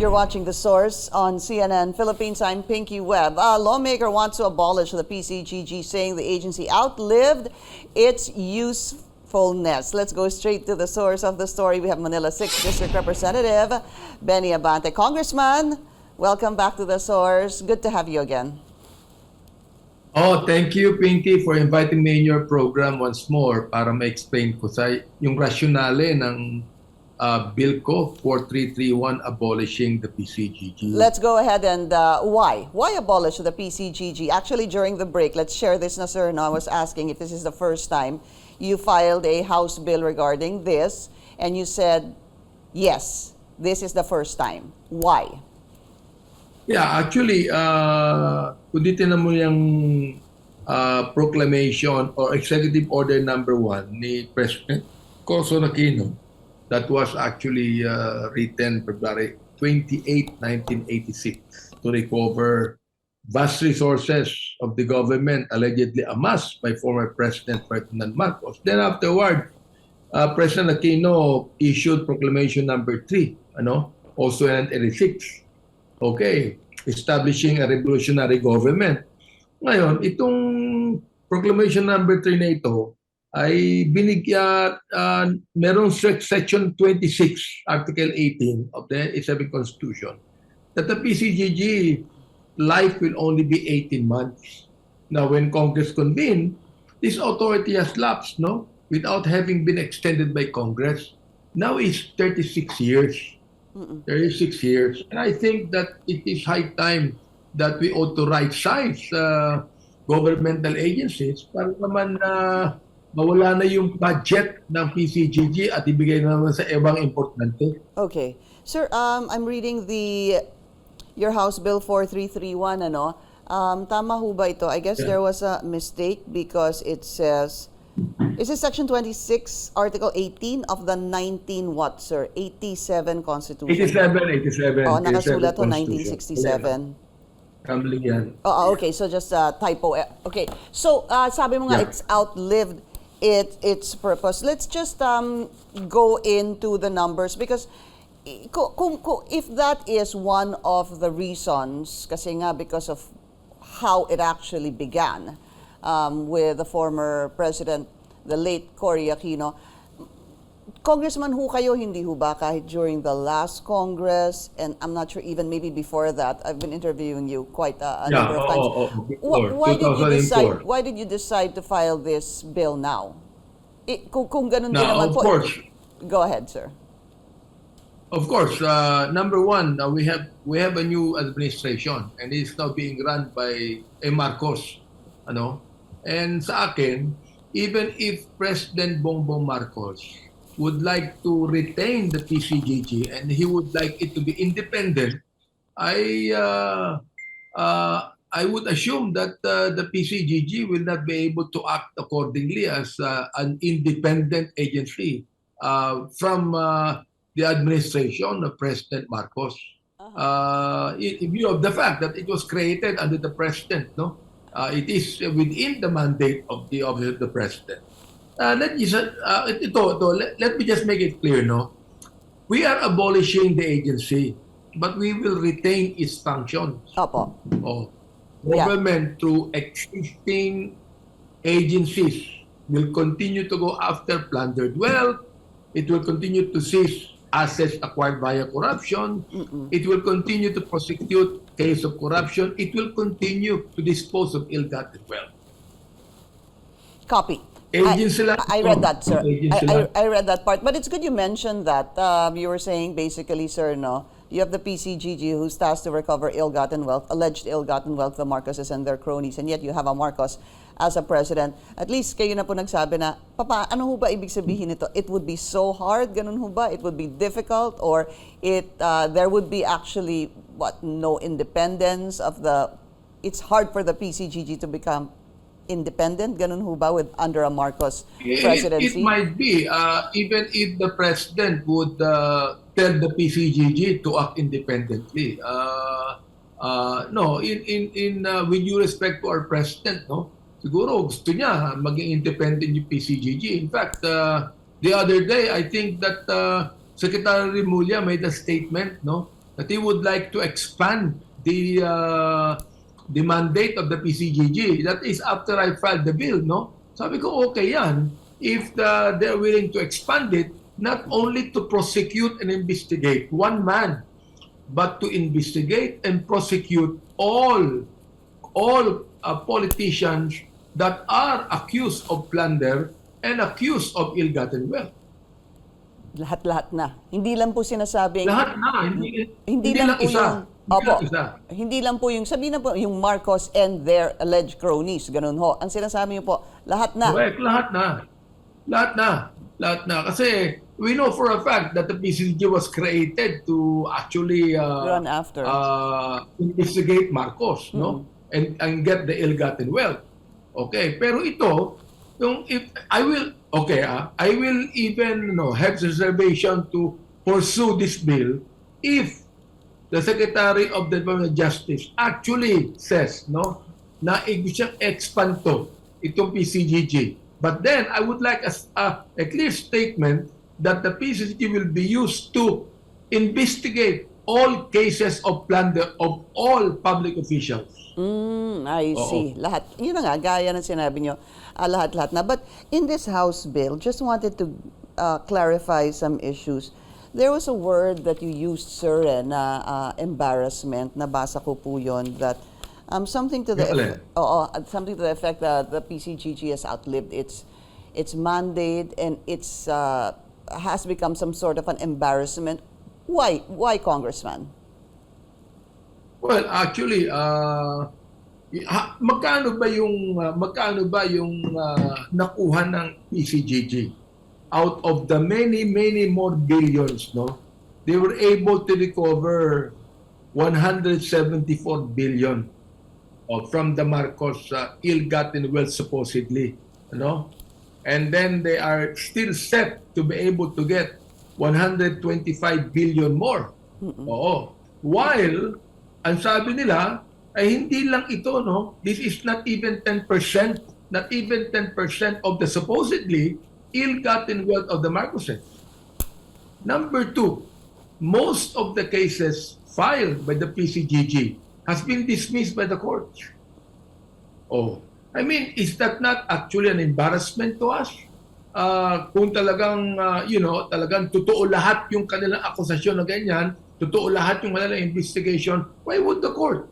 You're watching The Source on CNN Philippines. I'm Pinky Webb. A lawmaker wants to abolish the PCGG, saying the agency outlived its usefulness. Let's go straight to the source of the story. We have Manila 6th District Representative Benny Abante. Congressman, welcome back to The Source. Good to have you again. Oh, thank you, Pinky, for inviting me in your program once more para ma-explain ko sa yung rationale ng bill ko 4331 abolishing the PCGG. Let's go ahead and why? Why abolish the PCGG? Actually, during the break, let's share this na sir. No, I was asking if this is the first time you filed a House bill regarding this, and you said, yes, this is the first time. Why? Yeah, actually, kung titignan mo yung proclamation or executive order number 1 ni President Coso Aquino, that was actually written February 28, 1986 to recover vast resources of the government allegedly amassed by former President Ferdinand Marcos. Then afterward, President Aquino issued proclamation number 3, also in 1986. Okay, establishing a revolutionary government. Ngayon, itong proclamation number 3 na ito ay binigyan, merong section 26, article 18 of the 87 Constitution that the PCGG life will only be 18 months. Now, when Congress convened, this authority has lapsed, without having been extended by Congress. Now it's 36 years. 36 years. And I think that it is high time that we ought to right-size governmental agencies para naman mawala na yung budget ng PCGG at ibigay na naman sa ibang importante. Okay. Sir, I'm reading your House Bill 4331, tama ho ba ito? I guess there was a mistake because it says, is it section 26, article 18 of the 19 what, sir? 87 Constitution? 87. Oh, nakasulat ho 1967. Kamali yan. Oh, okay. So just typo. Okay. So sabi mo nga, it's outlived its purpose. Let's just go into the numbers because if that is one of the reasons, kasi nga because of how it actually began with the former president, the late Cory Aquino, Congressman ho kayo, hindi ho ba kahit during the last Congress, and I'm not sure even maybe before that, I've been interviewing you quite a number of times. Why did you decide to file this bill now? Kung ganun din naman po. Of course. Go ahead, sir. Of course, number one, we have a new administration and it is now being run by Marcos, And sa akin, even if President Bongbong Marcos would like to retain the PCGG and he would like it to be independent, I would assume that the PCGG will not be able to act accordingly as an independent agency from the administration of President Marcos. In view of the fact that it was created under the president, it is within the mandate of the office of the president. Let me just make it clear, we are abolishing the agency, but we will retain its functions. Opo. Government through existing agencies will continue to go after plundered wealth. It will continue to seize assets acquired via corruption. It will continue to prosecute case of corruption. It will continue to dispose of ill-gotten wealth. Copy. I read that, sir. I read that part. But it's good you mentioned that. You were saying basically, sir, you have the PCGG who's tasked to recover ill-gotten wealth, alleged ill-gotten wealth of Marcoses and their cronies, and yet you have a Marcos as a president. At least kayo na po nagsabi na, Papa, ano ho ba ibig sabihin nito? It would be so hard, ganun ho ba? It would be difficult, or there would be actually, no independence of it's hard for the PCGG to become independent, ganun ho ba, under a Marcos presidency? It might be, even if the president would tell the PCGG to act independently. With due respect to our president, siguro gusto niya maging independent yung PCGG. In fact, the other day, I think that Secretary Remulla made a statement, that he would like to expand the mandate of the PCGG. That is after I filed the bill, no? Sabi ko, okay yan. If they're willing to expand it, not only to prosecute and investigate one man, but to investigate and prosecute all politicians that are accused of plunder and accused of ill-gotten wealth. Lahat-lahat na. Hindi lang po sinasabing... Lahat na. Hindi lang lang po isa. yung... Hindi Opo, lang isa. hindi lang po yung... Sabihin na po yung Marcos and their alleged cronies. Ganun ho. Ang sinasabi niyo po, lahat na. Correct. Lahat na. Lahat na. Lahat na. Kasi we know for a fact that the PCGG was created to actually Run after. Investigate Marcos, no? And get the ill-gotten wealth. Okay, pero ito, yung if I will even have reservation to pursue this bill if the Secretary of the Department of Justice actually says na ibig siyang expand to itong PCGG. But then I would like a clear statement that the PCGG will be used to investigate all cases of plunder of all public officials. I see. Lahat. Yun na nga, gaya ng sinabi nyo, lahat-lahat na. But in this House bill, just wanted to clarify some issues. There was a word that you used, sir, na embarrassment. Nabasa ko po yun that something to the something to the effect that the PCGG has outlived its mandate and it's has become some sort of an embarrassment. Why, Congressman? Well, actually, magkano ba yung nakuha ng PCGG out of the many more billions, no? They were able to recover 174 billion from the Marcos ill-gotten wealth supposedly, no? And then they are still set to be able to get 125 billion more. Oo. While ang sabi nila ay hindi lang ito, no? This is not even 10%, not even 10% of the supposedly ill-gotten wealth of the Marcoses. Number two, most of the cases filed by the PCGG has been dismissed by the courts. Oh, I mean, is that not actually an embarrassment to us? Kung talagang, talagang totoo lahat yung kanilang akusasyon na ganyan, totoo lahat yung kanilang investigation, why would the court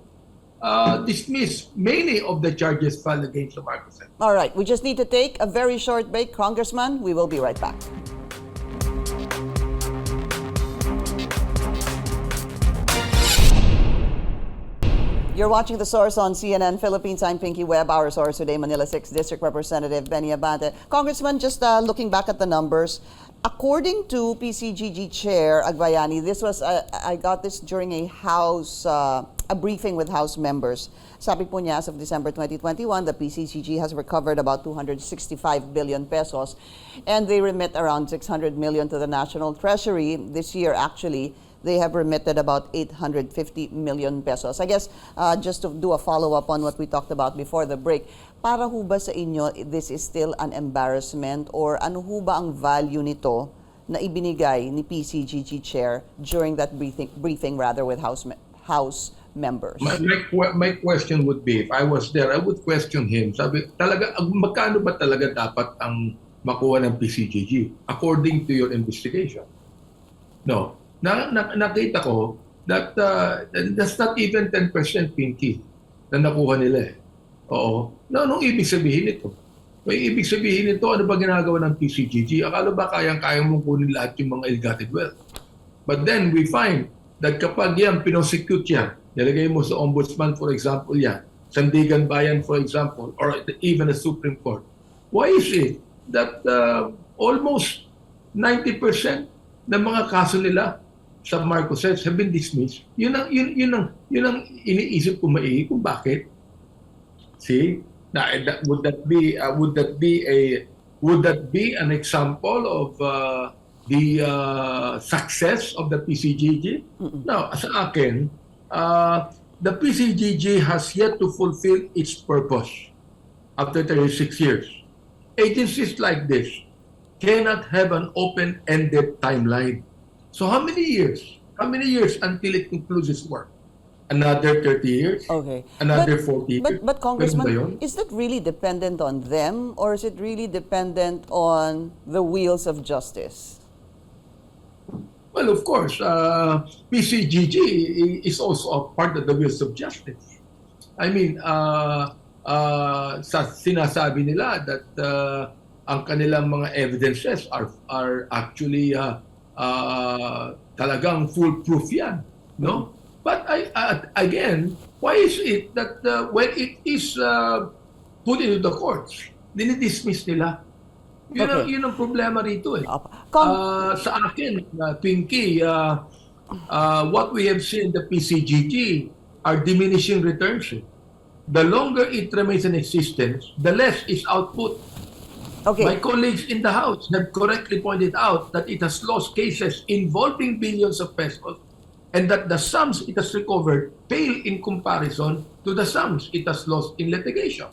dismiss many of the charges filed against the Marcoses? All right, we just need to take a very short break. Congressman, we will be right back. You're watching The Source on CNN Philippines. I'm Pinky Webb. Our source today, Manila 6th District Representative Benny Abante. Congressman, just looking back at the numbers, according to PCGG Chair Agbayani, this was I got this during a briefing with House members. Sabi po niya, as of December 2021, the PCGG has recovered about 265 billion pesos, and they remit around 600 million to the National Treasury. This year, actually, they have remitted about 850 million pesos. I guess just to do a follow-up on what we talked about before the break, para ho ba sa inyo, this is still an embarrassment, or ano ho ba ang value nito na ibinigay ni PCGG Chair during that briefing rather with House members? My question would be, if I was there, I would question him. Sabi, talaga, magkano ba talaga dapat ang makuha ng PCGG according to your investigation? No. Nakita ko that that's not even 10% Pinky na nakuha nila. Oo. Anong ibig sabihin nito? May ibig sabihin nito, ano ba ginagawa ng PCGG? Akala ba kayang-kaya mong kunin lahat yung mga ill-gotten wealth? But then we find that kapag yan, pinosecute yan, nilagay mo sa ombudsman, for example, yan, Sandigan Bayan, for example, or even the Supreme Court, why is it that almost 90% ng mga kaso nila sa Marcoses have been dismissed? Yun ang iniisip ko maigi kung bakit. See, would that be an example of the success of the PCGG? No, sa akin, the PCGG has yet to fulfill its purpose after 36 years. Agencies like this cannot have an open-ended timeline. So how many years How many years until it concludes its work? Another 30 years? Okay. Another 40 years? But Ganun ba yun? Congressman, is that really dependent on them or is it really dependent on the wheels of justice? Well, of course, PCGG is also a part of the wheels of justice. I mean, sinasabi nila that ang kanilang mga evidences are actually talagang foolproof yan, no? But again, why is it that when it is put into the courts, dinidismiss nila? Okay. Yun ang problema rito eh. Sa akin, Pinky, what we have seen in the PCGG are diminishing returns. The longer it remains in existence, the less its output. Okay. My colleagues in the House have correctly pointed out that it has lost cases involving billions of pesos and that the sums it has recovered pale in comparison to the sums it has lost in litigation.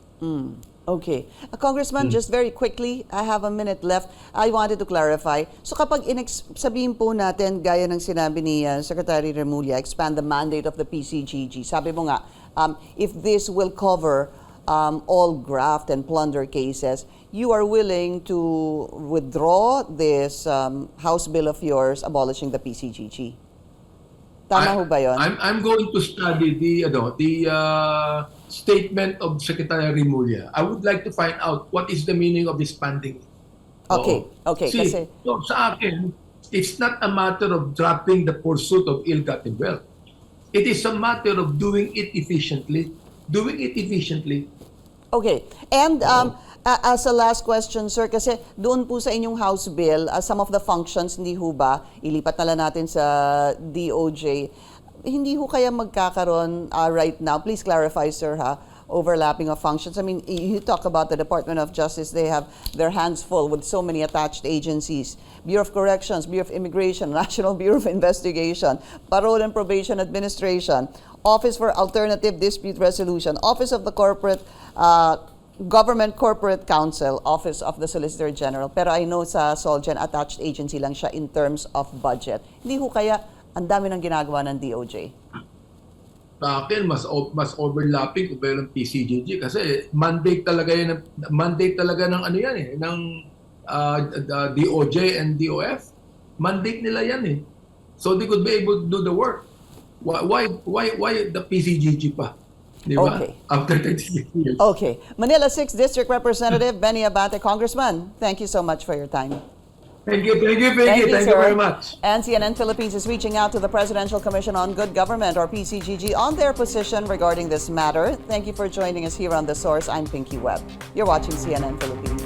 Okay. Congressman, just very quickly, I have a minute left. I wanted to clarify. So kapag sabihin po natin, gaya ng sinabi ni Secretary Remulla, expand the mandate of the PCGG, sabi mo nga, if this will cover all graft and plunder cases, you are willing to withdraw this House bill of yours abolishing the PCGG. Tama ho ba yun? I'm going to study the statement of Secretary Remulla. I would like to find out what is the meaning of expanding. Okay, okay. See, Kasi, so sa akin, it's not a matter of dropping the pursuit of ill-gotten wealth. It is a matter of doing it efficiently. Doing it efficiently. okay. And as a last question, sir, kasi doon po sa inyong House bill, some of the functions, hindi ho ba, ilipat na lang natin sa DOJ, hindi ho kaya magkakaroon right now, please clarify, sir, overlapping of functions. I mean, you talk about the Department of Justice, they have their hands full with so many attached agencies. Bureau of Corrections, Bureau of Immigration, National Bureau of Investigation, Parole and Probation Administration, Office for Alternative Dispute Resolution, Office of the Government Corporate Counsel, Office of the Solicitor General. Pero I know sa Solgen, attached agency lang siya in terms of budget. Hindi ho kaya ang dami ng ginagawa ng DOJ? Sa akin, mas overlapping kung ng PCGG kasi mandate talaga ng ano yan eh, ng DOJ and DOF. Mandate nila yan eh. So they could be able to do the work. Why the PCGG pa? Di ba? Okay. After 36 years. Okay. Manila 6th District Representative Benny Abante. Congressman, thank you so much for your time. Thank you, Thank you sir. very much. And CNN Philippines is reaching out to the Presidential Commission on Good Government, or PCGG, on their position regarding this matter. Thank you for joining us here on The Source. I'm Pinky Webb. You're watching CNN Philippines.